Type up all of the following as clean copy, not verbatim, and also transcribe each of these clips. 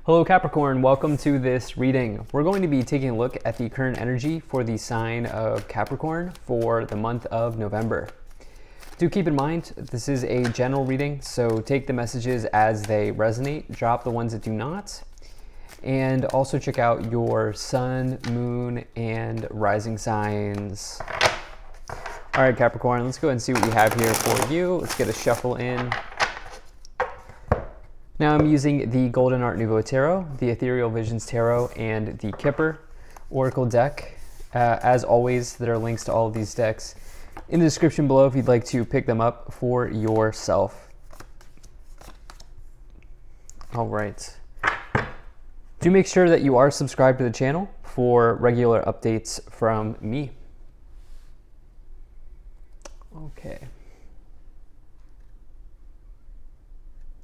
Hello Capricorn, welcome to this reading. We're going to be taking a look at the current energy for the sign of Capricorn for the month of November. Do keep in mind, this is a general reading, so take the messages as they resonate, drop the ones that do not, and also check out your sun, moon, and rising signs. All right, Capricorn, let's go ahead and see what we have here for you. Let's get a shuffle in. Now I'm using the Golden Art Nouveau Tarot, the Ethereal Visions Tarot, and the Kipper Oracle deck. As always, there are links to all of these decks in the description below if you'd like to pick them up for yourself. All right. Do make sure that you are subscribed to the channel for regular updates from me. Okay.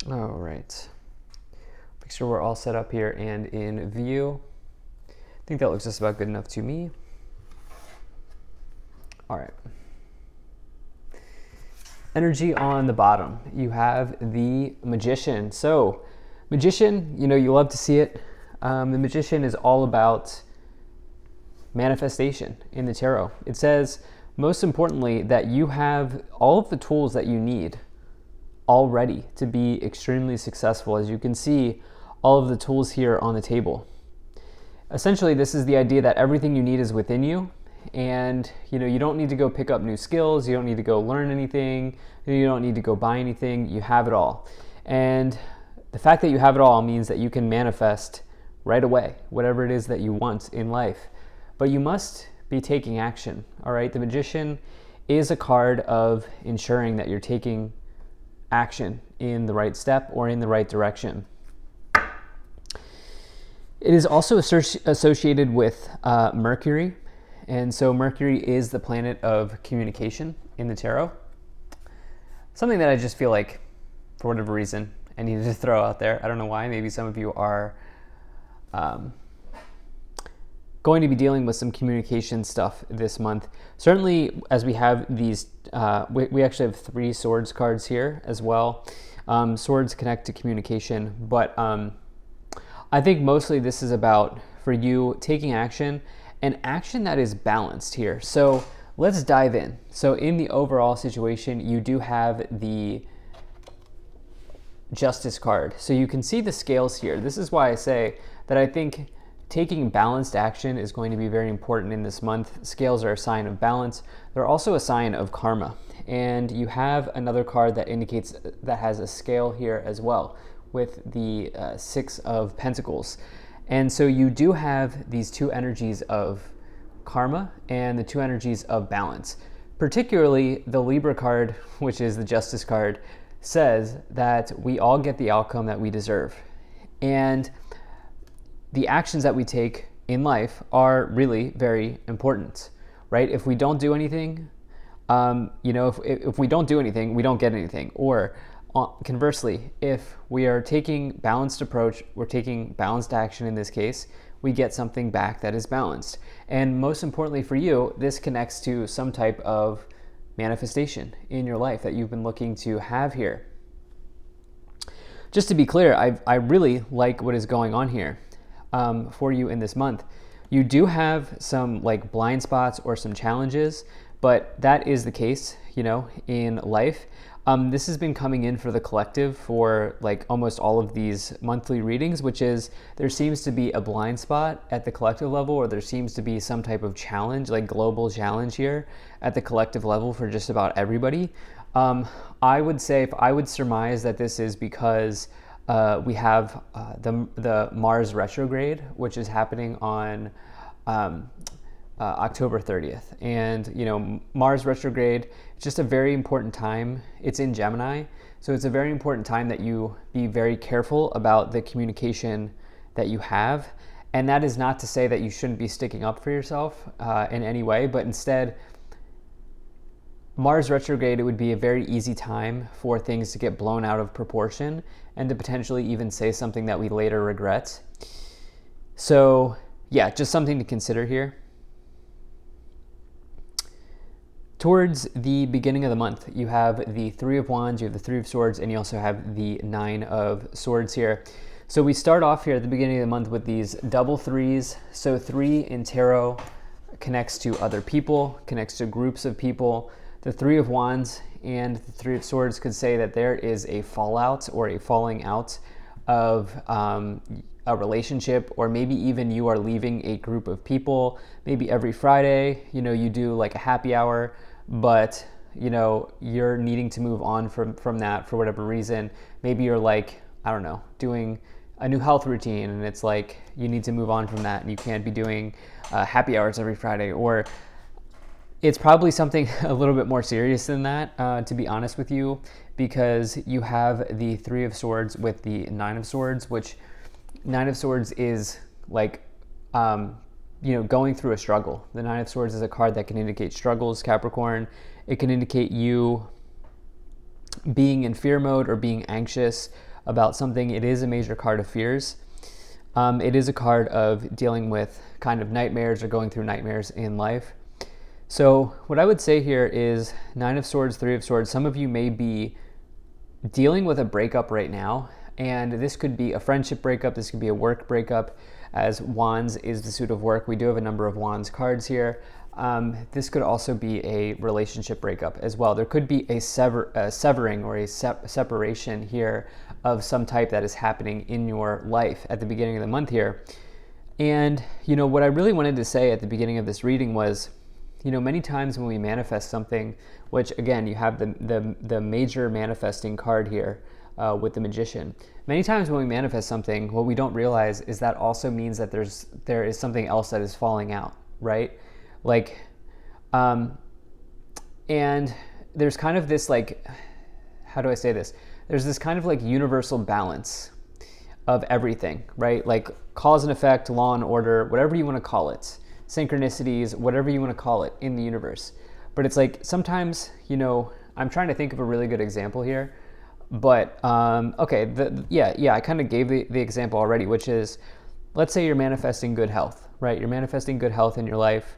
All right. Make sure we're all set up here and in view. I think that looks just about good enough to me. All right. Energy on the bottom. You have the Magician. So, Magician, you love to see it. The Magician is all about manifestation in the tarot. It says, most importantly, that you have all of the tools that you need already to be extremely successful. As you can see, all of the tools here on the table. Essentially, this is the idea that everything you need is within you, and you don't need to go pick up new skills, you don't need to go learn anything, you don't need to go buy anything, you have it all. And the fact that you have it all means that you can manifest right away whatever it is that you want in life. But you must be taking action, all right? The Magician is a card of ensuring that you're taking action in the right step or in the right direction. It is also associated with Mercury, and so Mercury is the planet of communication in the tarot. Something that I just feel like, for whatever reason, I needed to throw out there. I don't know why. Maybe some of you are going to be dealing with some communication stuff this month. Certainly, as we have these, we actually have 3 swords cards here as well. Swords connect to communication, but I think mostly this is about, for you, taking action, and action that is balanced here. So let's dive in. So in the overall situation, you do have the Justice card. So you can see the scales here. This is why I say that I think taking balanced action is going to be very important in this month. Scales are a sign of balance. They're also a sign of karma. And you have another card that indicates that has a scale here as well, with the 6 of Pentacles. And so you do have these 2 energies of karma and the 2 energies of balance. Particularly the Libra card, which is the Justice card, says that we all get the outcome that we deserve. And the actions that we take in life are really very important, right? If we don't do anything, if we don't do anything, we don't get anything. Or conversely, if we are taking balanced approach, we're taking balanced action in this case, we get something back that is balanced. And most importantly for you, this connects to some type of manifestation in your life that you've been looking to have here. Just to be clear, I really like what is going on here for you in this month. You do have some blind spots or some challenges, but that is the case, in life. This has been coming in for the collective for almost all of these monthly readings, which is there seems to be a blind spot at the collective level, or there seems to be some type of challenge, global challenge here at the collective level for just about everybody. I would say, if I would surmise, that this is because we have the Mars retrograde, which is happening on October 30th. And, Mars retrograde, it's just a very important time. It's in Gemini. So it's a very important time that you be very careful about the communication that you have. And that is not to say that you shouldn't be sticking up for yourself in any way, but instead, Mars retrograde, it would be a very easy time for things to get blown out of proportion and to potentially even say something that we later regret. So yeah, just something to consider here. Towards the beginning of the month, you have the 3 of Wands, you have the 3 of Swords, and you also have the 9 of Swords here. So we start off here at the beginning of the month with these double threes. So 3 in tarot connects to other people, connects to groups of people. The 3 of Wands and the 3 of Swords could say that there is a fallout or a falling out of a relationship, or maybe even you are leaving a group of people. Maybe every Friday, you do like a happy hour, but you're needing to move on from that for whatever reason. Maybe you're like, I don't know, doing a new health routine, and it's like you need to move on from that and you can't be doing happy hours every Friday. Or it's probably something a little bit more serious than that, to be honest with you, because you have the 3 of Swords with the 9 of Swords, which 9 of Swords is like, going through a struggle. The 9 of Swords is a card that can indicate struggles, Capricorn. It can indicate you being in fear mode or being anxious about something. It is a major card of fears. It is a card of dealing with kind of nightmares or going through nightmares in life. So what I would say here is 9 of Swords, 3 of Swords. Some of you may be dealing with a breakup right now, and this could be a friendship breakup. This could be a work breakup, as Wands is the suit of work. We do have a number of Wands cards here. This could also be a relationship breakup as well. There could be a severing or a separation here of some type that is happening in your life at the beginning of the month here. And, what I really wanted to say at the beginning of this reading was, many times when we manifest something, which again, you have the major manifesting card here with the Magician. Many times when we manifest something, what we don't realize is that also means that there is something else that is falling out, right? Like, and there's kind of this, like, how do I say this? There's this kind of like universal balance of everything, right? Like cause and effect, law and order, whatever you want to call it, synchronicities, whatever you want to call it in the universe. But it's like sometimes, I'm trying to think of a really good example here, but okay, I kind of gave the example already, which is, let's say you're manifesting good health, right? You're manifesting good health in your life,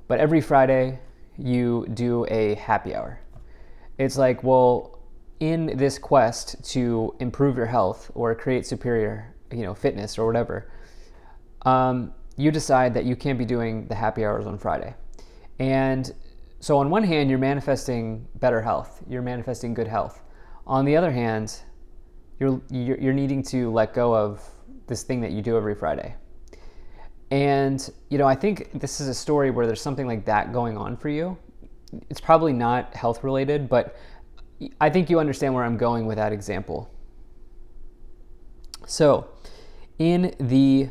but every Friday you do a happy hour. It's like, well, in this quest to improve your health or create superior, fitness or whatever, you decide that you can't be doing the happy hours on Friday. And so on one hand, you're manifesting better health. You're manifesting good health. On the other hand, you're needing to let go of this thing that you do every Friday. And, I think this is a story where there's something like that going on for you. It's probably not health related, but I think you understand where I'm going with that example. So in the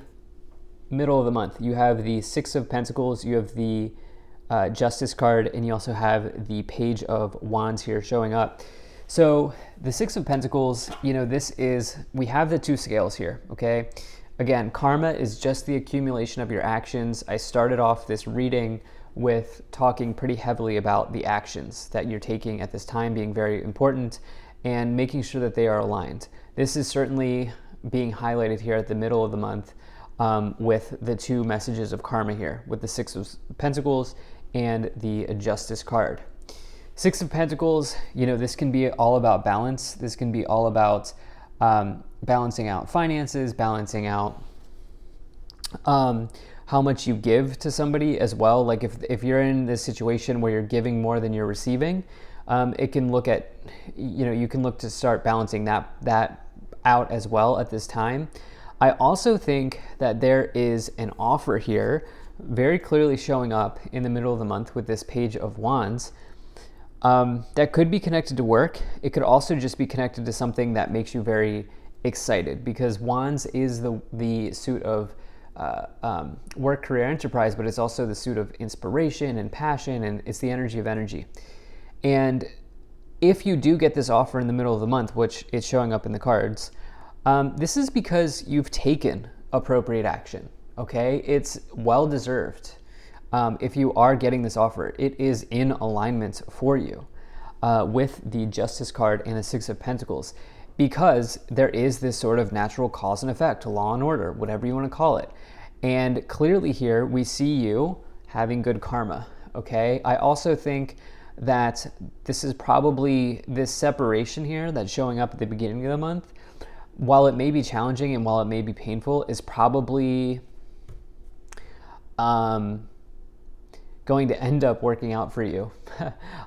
middle of the month, you have the 6 of Pentacles, you have the Justice card, and you also have the Page of Wands here showing up. So the 6 of Pentacles, we have the 2 scales here, okay? Again, karma is just the accumulation of your actions. I started off this reading with talking pretty heavily about the actions that you're taking at this time being very important and making sure that they are aligned. This is certainly being highlighted here at the middle of the month with the 2 messages of karma here, with the 6 of Pentacles and the Justice card. 6 of Pentacles, this can be all about balance. This can be all about balancing out finances, balancing out how much you give to somebody as well. Like if you're in this situation where you're giving more than you're receiving, it can look at, you can look to start balancing that out as well at this time. I also think that there is an offer here very clearly showing up in the middle of the month with this Page of Wands that could be connected to work. It could also just be connected to something that makes you very excited, because Wands is the suit of work, career, enterprise, but it's also the suit of inspiration and passion, and it's the energy of energy. And if you do get this offer in the middle of the month, which is showing up in the cards, this is because you've taken appropriate action, okay? It's well-deserved. If you are getting this offer, it is in alignment for you with the Justice card and the 6 of Pentacles, because there is this sort of natural cause and effect, law and order, whatever you want to call it. And clearly here we see you having good karma, okay? I also think that this is probably this separation here that's showing up at the beginning of the month while it may be challenging and while it may be painful, is probably going to end up working out for you.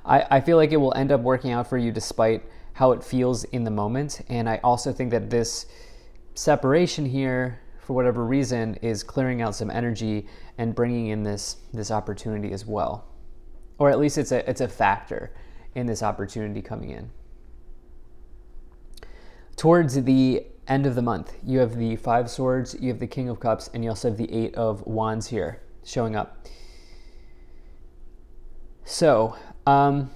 I feel like it will end up working out for you despite how it feels in the moment. And I also think that this separation here, for whatever reason, is clearing out some energy and bringing in this opportunity as well. Or at least it's a factor in this opportunity coming in. Towards the end of the month, you have the 5 swords, you have the King of Cups, and you also have the 8 of Wands here showing up. So, I'm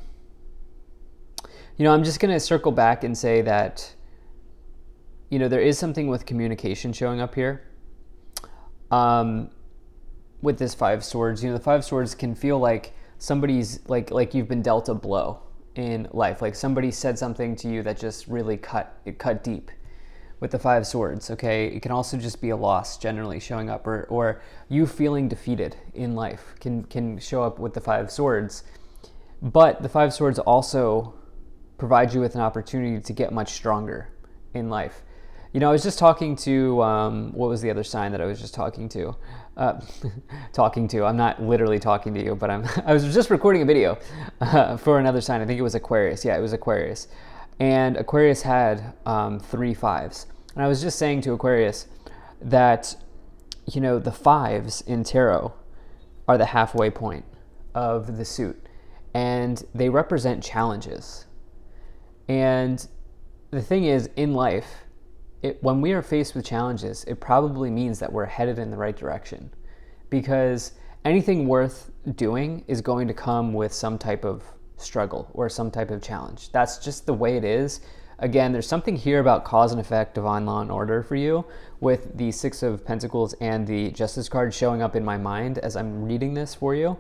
just going to circle back and say that, there is something with communication showing up here. With this 5 swords, the 5 swords can feel like somebody's like you've been dealt a blow in life. Like somebody said something to you that just really cut deep with the 5 swords. Okay. It can also just be a loss generally showing up, or you feeling defeated in life can show up with the 5 swords. But the 5 swords also provide you with an opportunity to get much stronger in life. I was just talking to, what was the other sign that I was just talking to? I'm not literally talking to you, but I was just recording a video for another sign. I think it was Aquarius. Yeah, it was Aquarius. And Aquarius had 3 5s. And I was just saying to Aquarius that, the 5s in tarot are the halfway point of the suit. And they represent challenges. And the thing is, in life, when we are faced with challenges, it probably means that we're headed in the right direction, because anything worth doing is going to come with some type of struggle or some type of challenge. That's just the way it is. Again, there's something here about cause and effect, divine law and order for you, with the 6 of Pentacles and the Justice card showing up in my mind as I'm reading this for you.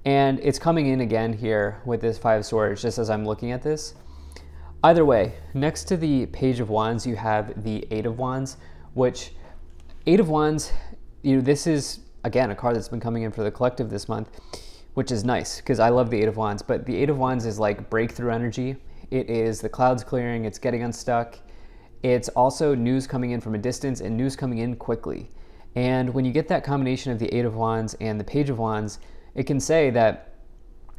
And it's coming in again here with this 5 swords, just as I'm looking at this. Either way, next to the Page of Wands, you have the 8 of Wands, which 8 of Wands, this is, again, a card that's been coming in for the collective this month, which is nice because I love the 8 of Wands. But the 8 of Wands is like breakthrough energy. It is the clouds clearing. It's getting unstuck. It's also news coming in from a distance and news coming in quickly. And when you get that combination of the 8 of Wands and the Page of Wands, it can say that,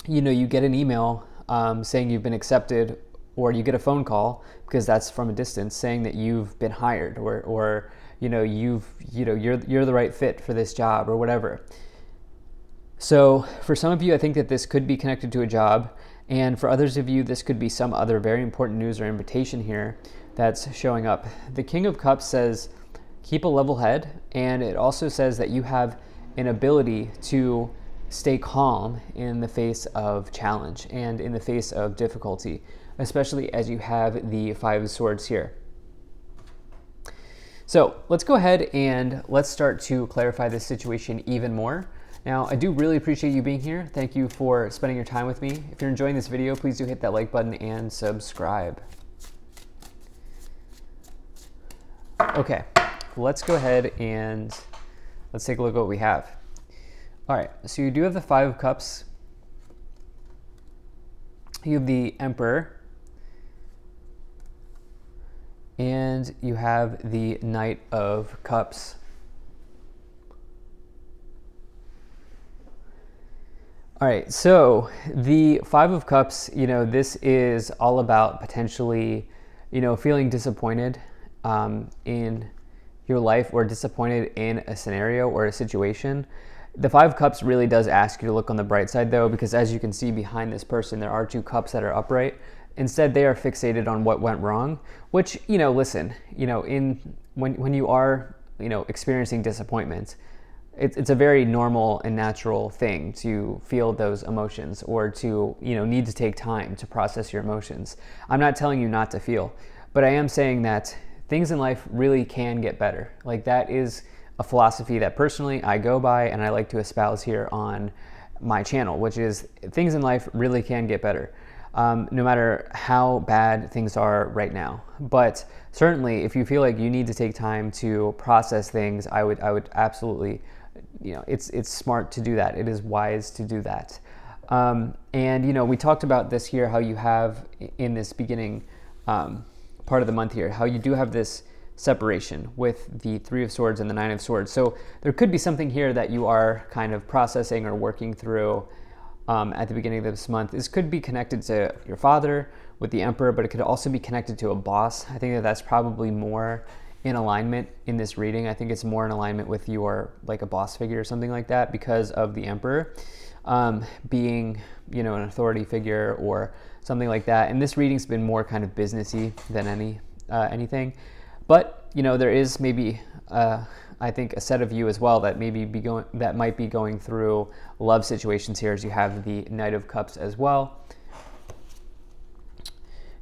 you get an email saying you've been accepted, or you get a phone call, because that's from a distance, saying that you've been hired, or you're the right fit for this job, or whatever. So for some of you, I think that this could be connected to a job, and for others of you, this could be some other very important news or invitation here that's showing up. The King of Cups says, keep a level head, and it also says that you have an ability to stay calm in the face of challenge and in the face of difficulty, especially as you have the 5 swords here. So let's go ahead and let's start to clarify this situation even more. Now, I do really appreciate you being here. Thank you for spending your time with me. If you're enjoying this video, please do hit that like button and subscribe. Okay, let's go ahead and let's take a look at what we have. All right, so you do have the 5 of Cups. You have the Emperor. And you have the Knight of Cups. All right, so the 5 of Cups, this is all about potentially, feeling disappointed in your life, or disappointed in a scenario or a situation. The 5 of Cups really does ask you to look on the bright side, though, because as you can see behind this person, there are 2 cups that are upright. Instead, they are fixated on what went wrong, which, listen, when you are, experiencing disappointment, it's a very normal and natural thing to feel those emotions, or to, need to take time to process your emotions. I'm not telling you not to feel, but I am saying that things in life really can get better. Like, that is a philosophy that personally I go by and I like to espouse here on my channel, which is things in life really can get better. No matter how bad things are right now. But certainly, if you feel like you need to take time to process things, I would absolutely, it's smart to do that. It is wise to do that. And we talked about this here, how you have in this beginning part of the month here, how you do have this separation with the Three of Swords and the Nine of Swords. So there could be something here that you are kind of processing or working through at the beginning of this month. This could be connected to your father with the Emperor, but it could also be connected to a boss. I think that that's probably more in alignment in this reading. I think it's more in alignment with your, like, a boss figure or something like that, because of the Emperor being, you know, an authority figure or something like that. And this reading's been more kind of businessy than anything. But, you know, there is maybe I think a set of you as well that might be going through love situations here, as you have the Knight of Cups as well.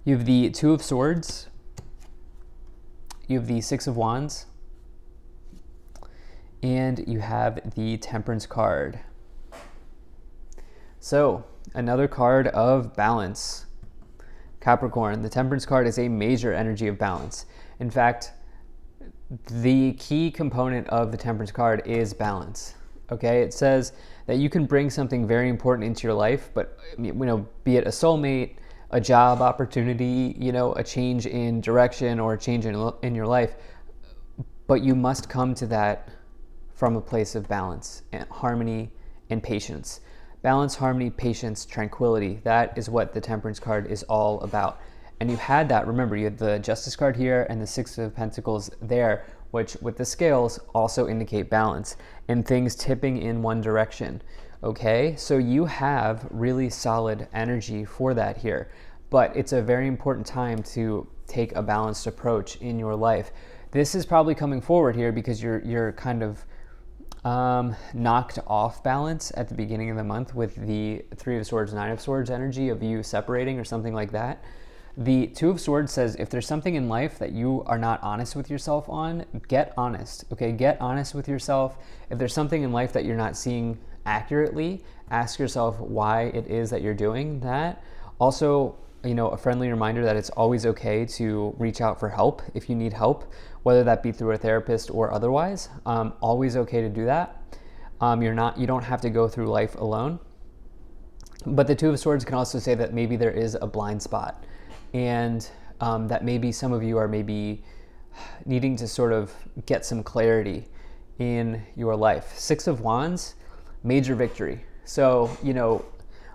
You have the Two of Swords. You have the Six of Wands. And you have the Temperance card. So, another card of balance. Capricorn, the Temperance card is a major energy of balance. In fact, the key component of the Temperance card is balance. Okay, it says that you can bring something very important into your life, but, you know, be it a soulmate, a job opportunity, you know, a change in direction or a change in your life, but you must come to that from a place of balance and harmony and patience. Balance, harmony, patience, tranquility. That is what the Temperance card is all about. And you had that, remember, you had the Justice card here and the Six of Pentacles there, which with the scales also indicate balance and things tipping in one direction. Okay, so you have really solid energy for that here, but it's a very important time to take a balanced approach in your life. This is probably coming forward here because you're kind of knocked off balance at the beginning of the month with the Three of Swords, Nine of Swords energy of you separating or something like that. The Two of Swords says if there's something in life that you are not honest with yourself on, get honest, okay? Get honest with yourself. If there's something in life that you're not seeing accurately, ask yourself why it is that you're doing that. Also, you know, a friendly reminder that it's always okay to reach out for help if you need help, whether that be through a therapist or otherwise. Always okay to do that. You don't have to go through life alone. But the Two of Swords can also say that maybe there is a blind spot, and that maybe some of you are maybe needing to sort of get some clarity in your life. Six of Wands, major victory. So, you know,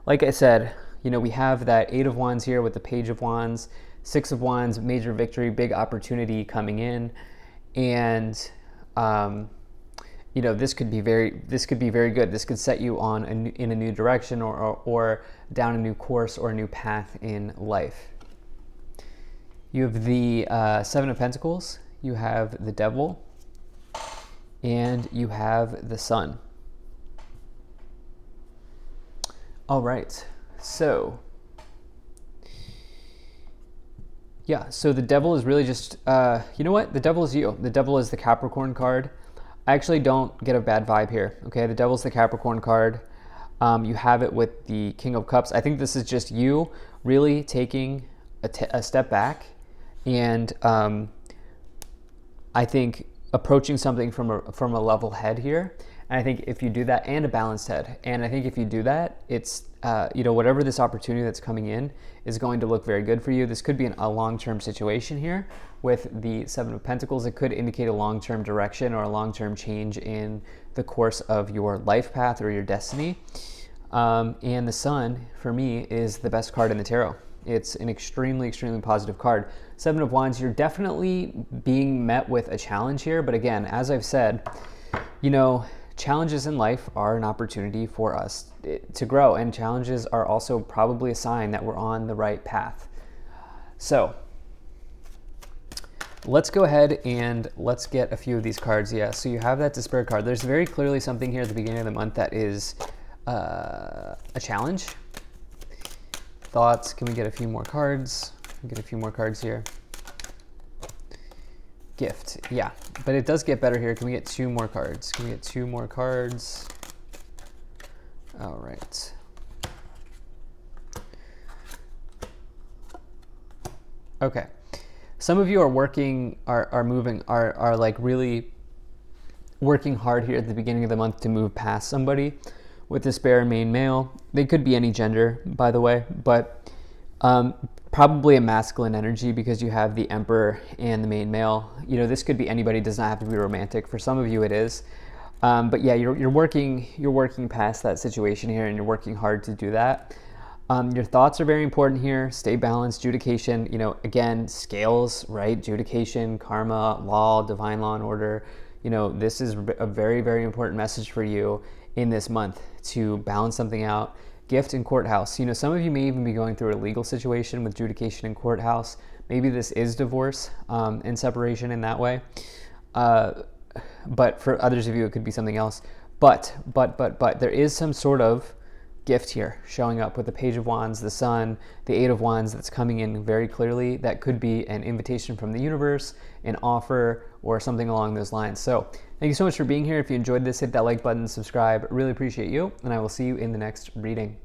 like I said, you know, we have that Eight of Wands here with the Page of Wands. Six of Wands, major victory, big opportunity coming in. And, you know, this could be very good. This could set you on in a new direction or down a new course or a new path in life. You have the Seven of Pentacles, you have the Devil, and you have the Sun. All right, so yeah, so the Devil is really just, you know what? The Devil is you. The Devil is the Capricorn card. I actually don't get a bad vibe here, okay? The Devil's the Capricorn card. You have it with the King of Cups. I think this is just you really taking a step back and I think approaching something from a level head here. And I think if you do that, and a balanced head, and I think if you do that, it's, you know, whatever this opportunity that's coming in is going to look very good for you. This could be a long-term situation here with the Seven of Pentacles. It could indicate a long-term direction or a long-term change in the course of your life path or your destiny. And the Sun, for me, is the best card in the tarot. It's an extremely, extremely positive card. Seven of Wands, you're definitely being met with a challenge here. But again, as I've said, you know, challenges in life are an opportunity for us to grow, and challenges are also probably a sign that we're on the right path. So let's go ahead and let's get a few of these cards. Yeah, so you have that Despair card. There's very clearly something here at the beginning of the month that is a challenge. Thoughts? Can we get a few more cards? Get a few more cards here. Gift, yeah, but it does get better here. Can we get two more cards? Can we get two more cards? All right. Okay. Some of you are working, are like really working hard here at the beginning of the month to move past somebody with Despair and main male. They could be any gender, by the way, but Um, Probably a masculine energy because you have the Emperor and the main male. You know, this could be anybody, does not have to be romantic. For some of you it is. But yeah, you're working past that situation here, and you're working hard to do that. Your thoughts are very important here. Stay balanced. Judication, you know, again, scales, right? Judication, karma, law, divine law and order. You know, this is a very, very important message for you in this month to balance something out. Gift and courthouse. You know, some of you may even be going through a legal situation with judication and courthouse. Maybe this is divorce and separation in that way. But for others of you, it could be something else. But there is some sort of gift here showing up with the Page of Wands, the Sun, the Eight of Wands that's coming in very clearly. That could be an invitation from the universe, an offer, or something along those lines. So thank you so much for being here. If you enjoyed this, hit that like button, subscribe. Really appreciate you, and I will see you in the next reading.